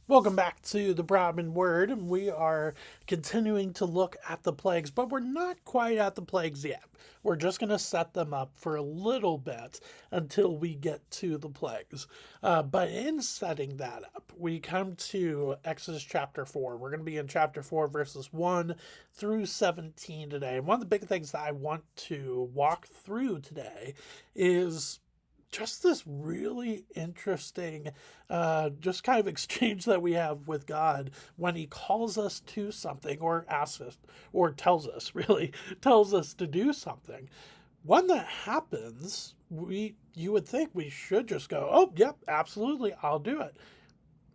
Welcome back to the Brahmin Word, and we are continuing to look at the plagues, but we're not quite at the plagues yet. We're just going to set them up for a little bit until we get to the plagues. But in setting that up, we come to Exodus chapter 4. We're going to be in chapter 4, verses 1 through 17 today. And one of the big things that I want to walk through today is just this really interesting just kind of exchange that we have with God when he calls us to something or asks us or tells us really tells us to do something. When that happens, we you would think we should just go, oh yep, absolutely, I'll do it.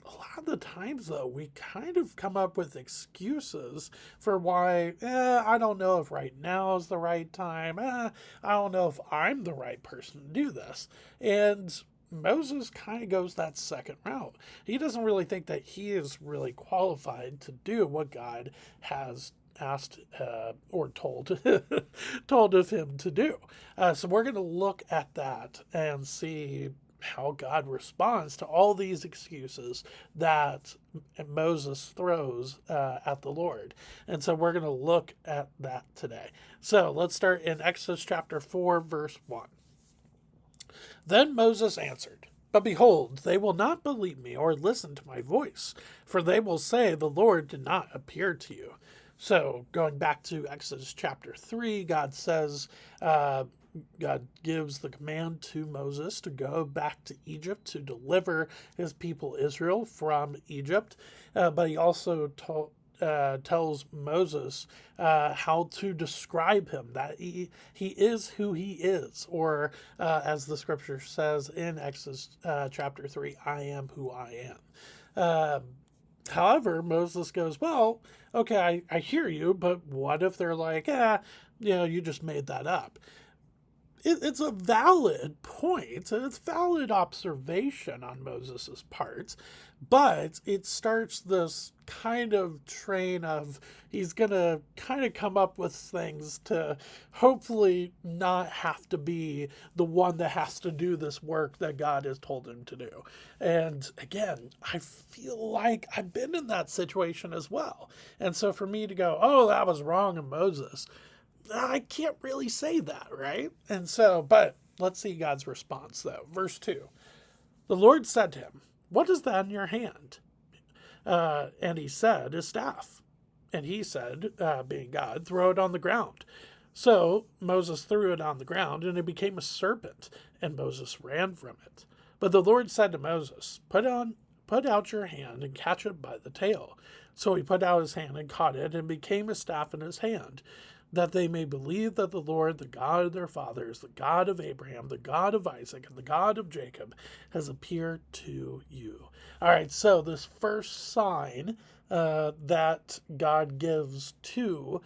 A lot of the times though, we kind of come up with excuses for why I don't know if right now is the right time, I don't know if I'm the right person to do this. And Moses kind of goes that second route. He doesn't really think that he is really qualified to do what God has asked or told told of him to do. So we're going to look at that and see how God responds to all these excuses that Moses throws at the Lord. And so we're going to look at that today. So let's start in Exodus chapter 4, verse 1. Then Moses answered, "But behold, they will not believe me or listen to my voice, for they will say, the Lord did not appear to you." So going back to Exodus chapter 3, God gives the command to Moses to go back to Egypt to deliver his people Israel from Egypt. But he also tells Moses how to describe him, that he is who he is, or as the scripture says in Exodus chapter 3, I am who I am. However, Moses goes, well, okay, I hear you, but what if they're like, you just made that up? It's a valid point, and it's valid observation on Moses's part, but it starts this kind of train of he's going to kind of come up with things to hopefully not have to be the one that has to do this work that God has told him to do. And again, I feel like I've been in that situation as well. And so for me to go, oh, that was wrong of Moses, I can't really say that, right? And so, but let's see God's response though. Verse 2. The Lord said to him, "What is that in your hand?" And he said, "His staff." And he said, being God, "Throw it on the ground." So Moses threw it on the ground, and it became a serpent, and Moses ran from it. But the Lord said to Moses, Put out your hand and catch it by the tail." So he put out his hand and caught it, and became a staff in his hand, that they may believe that the Lord, the God of their fathers, the God of Abraham, the God of Isaac, and the God of Jacob, has appeared to you. All right, so this first sign that God gives to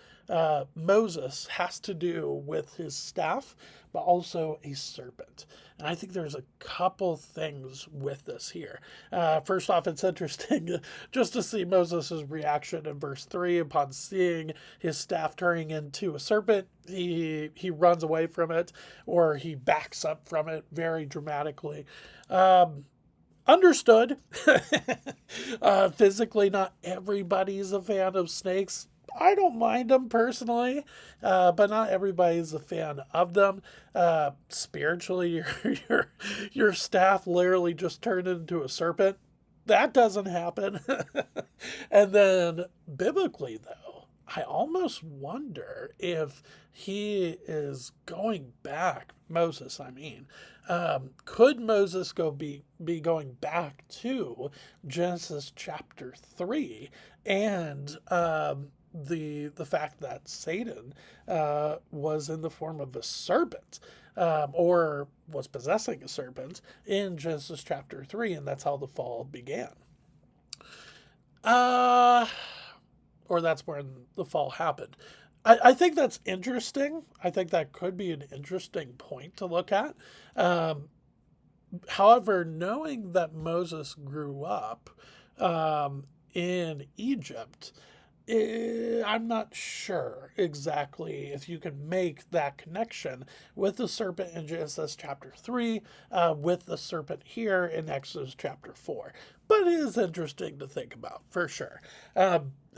Moses has to do with his staff, but also a serpent. And I think there's a couple things with this here. First off, it's interesting just to see Moses' reaction in verse 3 upon seeing his staff turning into a serpent. He runs away from it, or he backs up from it very dramatically. Understood. Physically, not everybody's a fan of snakes. I don't mind them personally, but not everybody's a fan of them. Spiritually, your staff literally just turned into a serpent. That doesn't happen. And then biblically, though, I almost wonder if he is going back, Moses, I mean, could Moses be going back to Genesis chapter 3 and the fact that Satan was in the form of a serpent, or was possessing a serpent in Genesis chapter 3, and that's how the fall began. Uh, or that's when the fall happened. I think that's interesting. I think that could be an interesting point to look at. Um, However, knowing that Moses grew up in Egypt, I'm not sure exactly if you can make that connection with the serpent in Genesis chapter 3, with the serpent here in Exodus chapter 4. but it is interesting to think about for sure.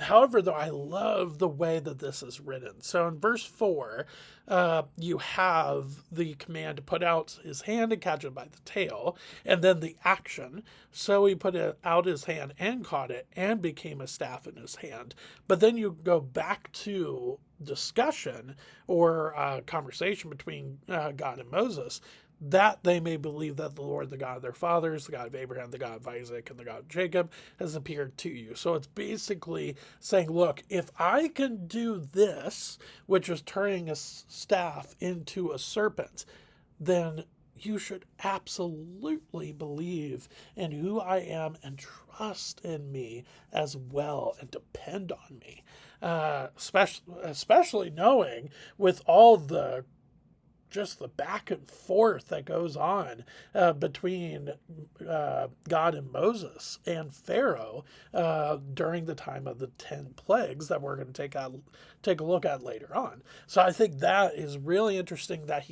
However, though, I love the way that this is written. So in verse 4, you have the command to put out his hand and catch it by the tail, and then the action. So he put out his hand and caught it and became a staff in his hand. But then you go back to discussion or conversation between God and Moses, that they may believe that the Lord, the God of their fathers, the God of Abraham, the God of Isaac, and the God of Jacob, has appeared to you. So it's basically saying, look, if I can do this, which is turning a staff into a serpent, then you should absolutely believe in who I am and trust in me as well and depend on me. Especially knowing with all the just the back and forth that goes on between God and Moses and Pharaoh during the time of the 10 plagues that we're going to take a look at later on. So I think that is really interesting that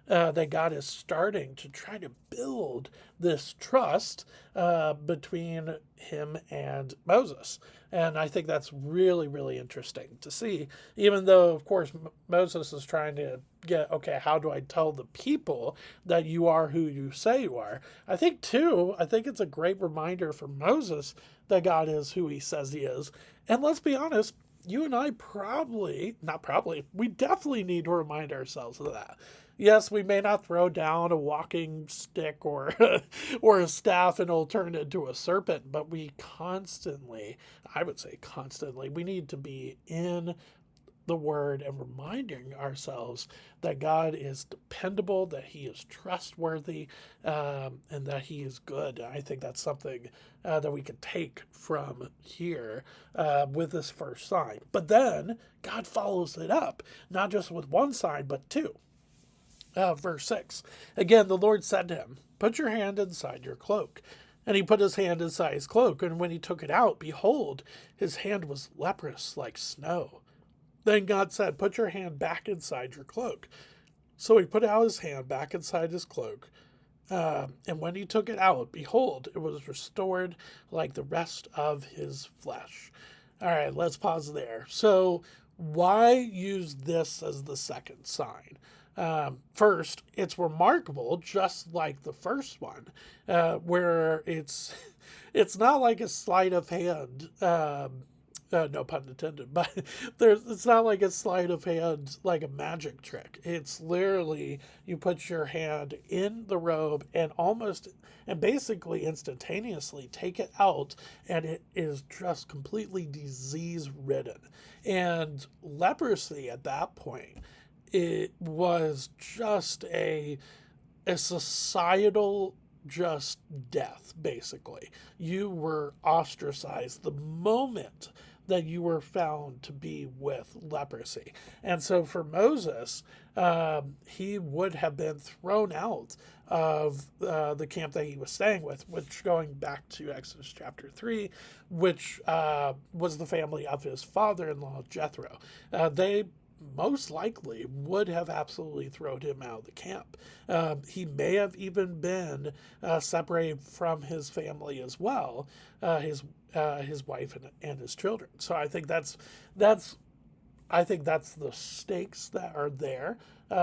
that God is starting to try to build this trust between him and Moses. And I think that's really, really interesting to see, even though, of course, Moses is trying to get, okay, how do I tell the people that you are who you say you are? I think it's a great reminder for Moses that God is who he says he is. And let's be honest, you and I we definitely need to remind ourselves of that. Yes, we may not throw down a walking stick or or a staff and it'll turn into a serpent, but I would say constantly, we need to be in the word and reminding ourselves that God is dependable, that he is trustworthy, and that he is good. I think that's something that we could take from here with this first sign. But then God follows it up, not just with one sign, but two. Verse 6. Again, the Lord said to him, put your hand inside your cloak. And he put his hand inside his cloak, and when he took it out, behold, his hand was leprous like snow. Then God said, put your hand back inside your cloak. So he put out his hand back inside his cloak, and when he took it out, behold, it was restored like the rest of his flesh. All right, let's pause there. So why use this as the second sign? First, it's remarkable, just like the first one, where it's not like a sleight of hand. No pun intended, but it's not like a sleight of hand, like a magic trick. It's literally you put your hand in the robe and basically instantaneously take it out, and it is just completely disease ridden. And leprosy at that point, it was just a societal just death, basically. You were ostracized the moment that you were found to be with leprosy. And so for Moses, he would have been thrown out of the camp that he was staying with, which, going back to Exodus chapter 3, which was the family of his father-in-law, Jethro. They most likely would have absolutely thrown him out of the camp. He may have even been separated from his family as well, his wife and his children. So I think that's the stakes that are there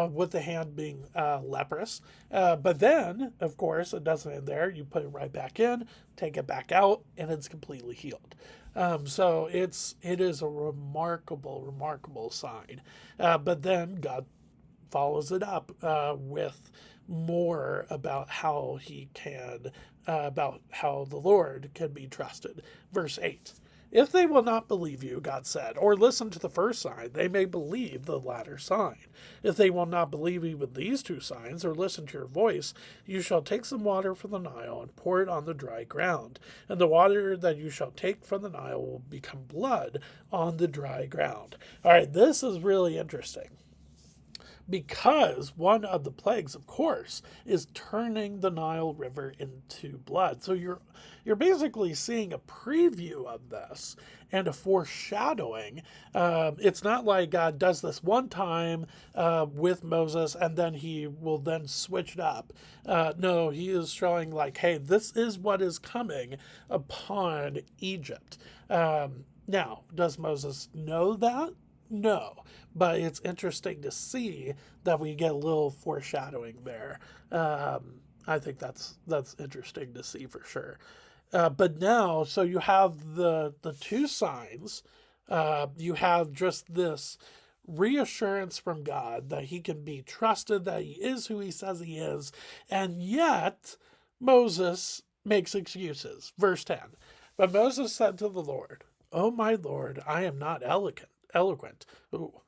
with the hand being leprous. But then, of course, it doesn't end there. You put it right back in, take it back out, and it's completely healed. So it is a remarkable sign. But then God follows it up with more about how about how the Lord can be trusted. Verse 8. If they will not believe you, God said, or listen to the first sign, they may believe the latter sign. If they will not believe even these two signs, or listen to your voice, you shall take some water from the Nile and pour it on the dry ground. And the water that you shall take from the Nile will become blood on the dry ground. All right, this is really interesting. because one of the plagues, of course, is turning the Nile River into blood. So you're basically seeing a preview of this and a foreshadowing. It's not like God does this one time with Moses and then he will then switch it up. No, he is showing like, hey, this is what is coming upon Egypt. Now, does Moses know that? No, but it's interesting to see that we get a little foreshadowing there. I think that's interesting to see for sure. But now, so you have the two signs. You have just this reassurance from God that he can be trusted, that he is who he says he is, and yet Moses makes excuses. Verse 10. But Moses said to the Lord, "Oh my Lord, I am not eloquent. Ooh.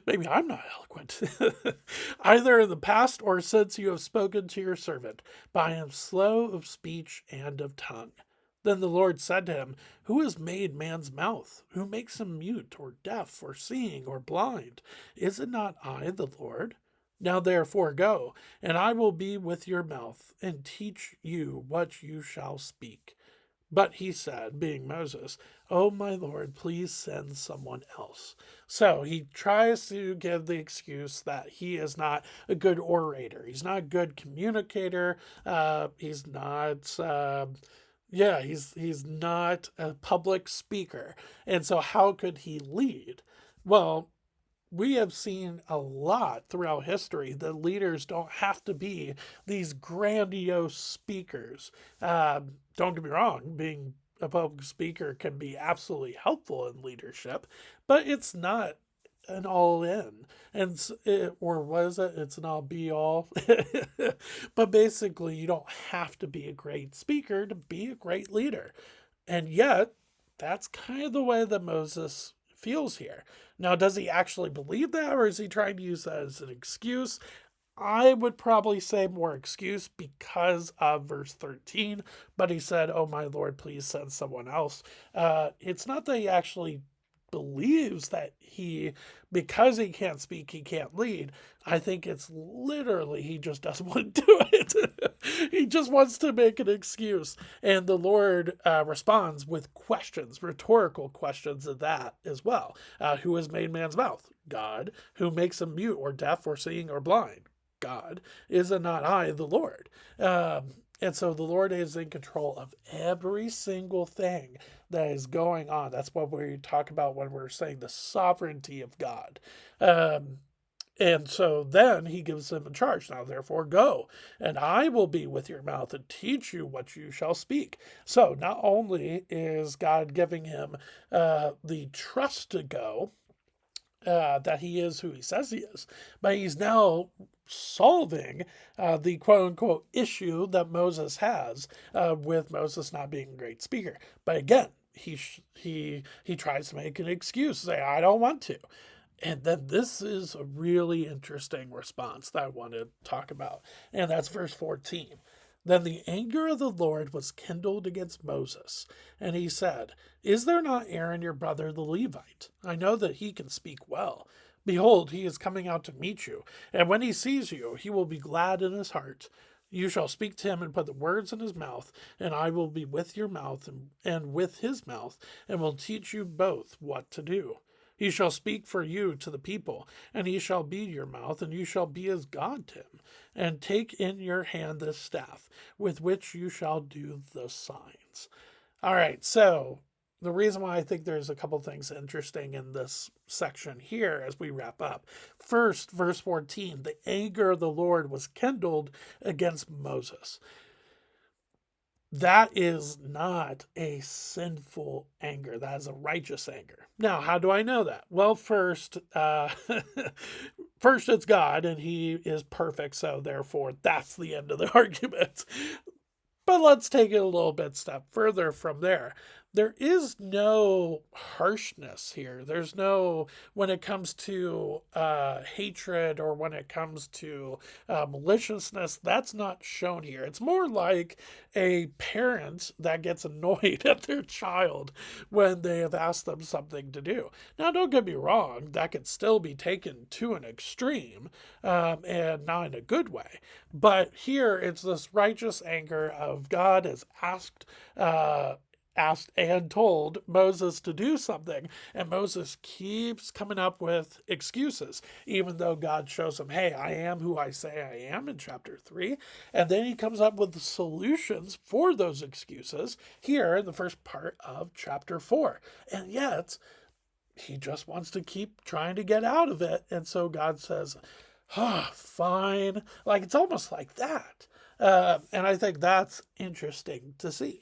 Maybe I'm not eloquent. Either in the past or since you have spoken to your servant, but I am slow of speech and of tongue." Then the Lord said to him, "Who has made man's mouth? Who makes him mute or deaf or seeing or blind? Is it not I, the Lord? Now therefore go, and I will be with your mouth and teach you what you shall speak." But he said, being Moses, "Oh, my Lord, please send someone else." So he tries to give the excuse that he is not a good orator. He's not a good communicator. He's not. He's not a public speaker. And so how could he lead? Well, we have seen a lot throughout history that leaders don't have to be these grandiose speakers. Don't get me wrong, being a public speaker can be absolutely helpful in leadership, but it's not an all in. And or was it? It's an all be all. But basically, you don't have to be a great speaker to be a great leader. And yet, that's kind of the way that Moses feels here. Now, does he actually believe that, or is he trying to use that as an excuse? I would probably say more excuse because of verse 13, but he said, "Oh, my Lord, please send someone else." It's not that he actually believes that because he can't speak, he can't lead. I think it's literally he just doesn't want to do it. He just wants to make an excuse. And the Lord responds with questions, rhetorical questions of that as well. Who has made man's mouth? God. Who makes him mute or deaf or seeing or blind? God. Is it not I, the Lord? And so the Lord is in control of every single thing that is going on. That's what we talk about when we're saying the sovereignty of God. And so then he gives them a charge. Now, therefore, go, and I will be with your mouth and teach you what you shall speak. So not only is God giving him the trust to go, that he is who he says he is, but he's now solving the quote unquote issue that Moses has with Moses not being a great speaker. But again, he tries to make an excuse, say, "I don't want to." And then this is a really interesting response that I want to talk about. And that's verse 14. Then the anger of the Lord was kindled against Moses, and he said, "Is there not Aaron your brother the Levite? I know that he can speak well. Behold, he is coming out to meet you, and when he sees you, he will be glad in his heart. You shall speak to him and put the words in his mouth, and I will be with your mouth and with his mouth, and will teach you both what to do. He shall speak for you to the people, and he shall be your mouth, and you shall be as God to him. And take in your hand this staff, with which you shall do the signs." All right, so the reason why I think there's a couple things interesting in this section here as we wrap up. First, verse 14, the anger of the Lord was kindled against Moses. That is not a sinful anger. That is a righteous anger. Now, how do I know that? Well, first, first it's God, and He is perfect, so therefore that's the end of the argument. But let's take it a little bit step further from there. there is no harshness here. There's no, when it comes to hatred or when it comes to maliciousness, that's not shown here. It's more like a parent that gets annoyed at their child when they have asked them something to do. Now, don't get me wrong, that could still be taken to an extreme and not in a good way. But here it's this righteous anger of God has asked and told Moses to do something, and Moses keeps coming up with excuses, even though God shows him, hey, I am who I say I am in chapter 3. And then he comes up with the solutions for those excuses here in the first part of chapter 4. And yet, he just wants to keep trying to get out of it. And so God says, fine. Like, it's almost like that. And I think that's interesting to see.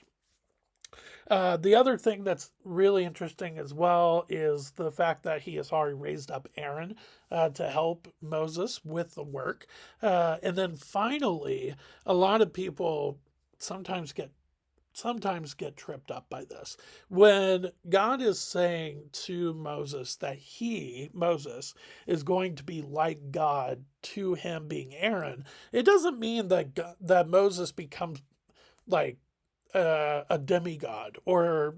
The other thing that's really interesting as well is the fact that he has already raised up Aaron to help Moses with the work. And then finally, a lot of people sometimes get tripped up by this. When God is saying to Moses that Moses, is going to be like God to him being Aaron, it doesn't mean that Moses becomes like a demigod or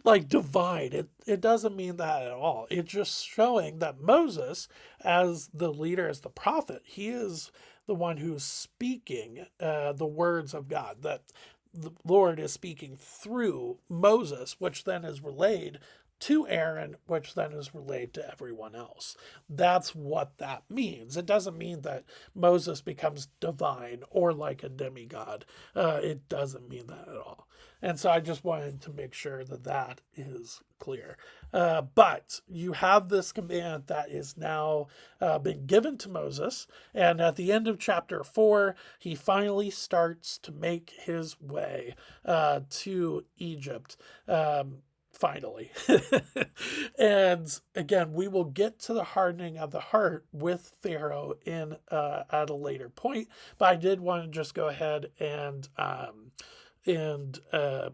like divine. It doesn't mean that at all. It's just showing that Moses, as the leader, as the prophet, he is the one who's speaking the words of God, that the Lord is speaking through Moses, which then is relayed to Aaron, which then is relayed to everyone else. That's what that means. It doesn't mean that Moses becomes divine or like a demigod. It doesn't mean that at all. And so I just wanted to make sure that that is clear. But you have this command that is now been given to Moses. And at the end of chapter 4, he finally starts to make his way to Egypt. Finally. And again, we will get to the hardening of the heart with Pharaoh in at a later point. But I did want to just go ahead and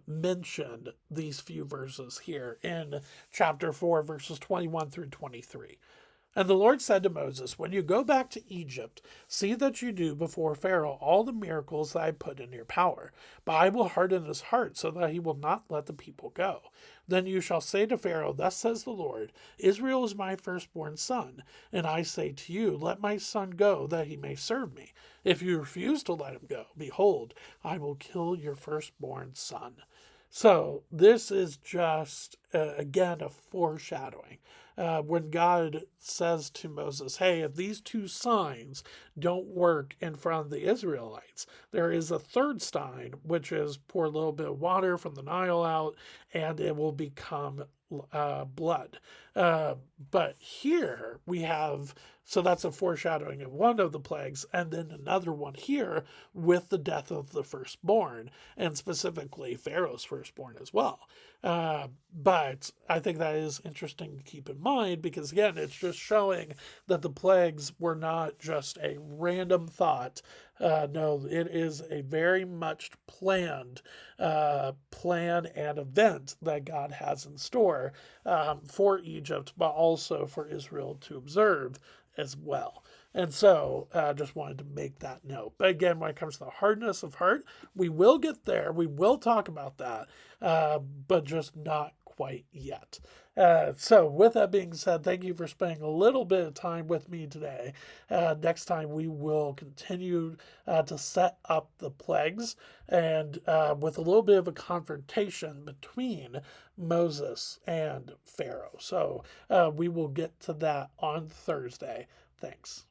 mention these few verses here in chapter 4, verses 21 through 23. And the Lord said to Moses, when you go back to Egypt, see that you do before Pharaoh all the miracles that I put in your power. But I will harden his heart so that he will not let the people go. Then you shall say to Pharaoh, thus says the Lord, Israel is my firstborn son. And I say to you, let my son go that he may serve me. If you refuse to let him go, behold, I will kill your firstborn son. So this is just, again, a foreshadowing. When God says to Moses, hey, if these two signs don't work in front of the Israelites, there is a third sign, which is pour a little bit of water from the Nile out, and it will become blood. But here we have, so that's a foreshadowing of one of the plagues, and then another one here with the death of the firstborn, and specifically Pharaoh's firstborn as well. But I think that is interesting to keep in mind because, again, it's just showing that the plagues were not just a random thought. No, it is a very much planned plan and event that God has in store for Egypt, but also for Israel to observe as well. And so just wanted to make that note. But again, when it comes to the hardness of heart, we will get there. We will talk about that, but just not quite yet. So with that being said, thank you for spending a little bit of time with me today. Next time we will continue to set up the plagues and with a little bit of a confrontation between Moses and Pharaoh. So we will get to that on Thursday. Thanks.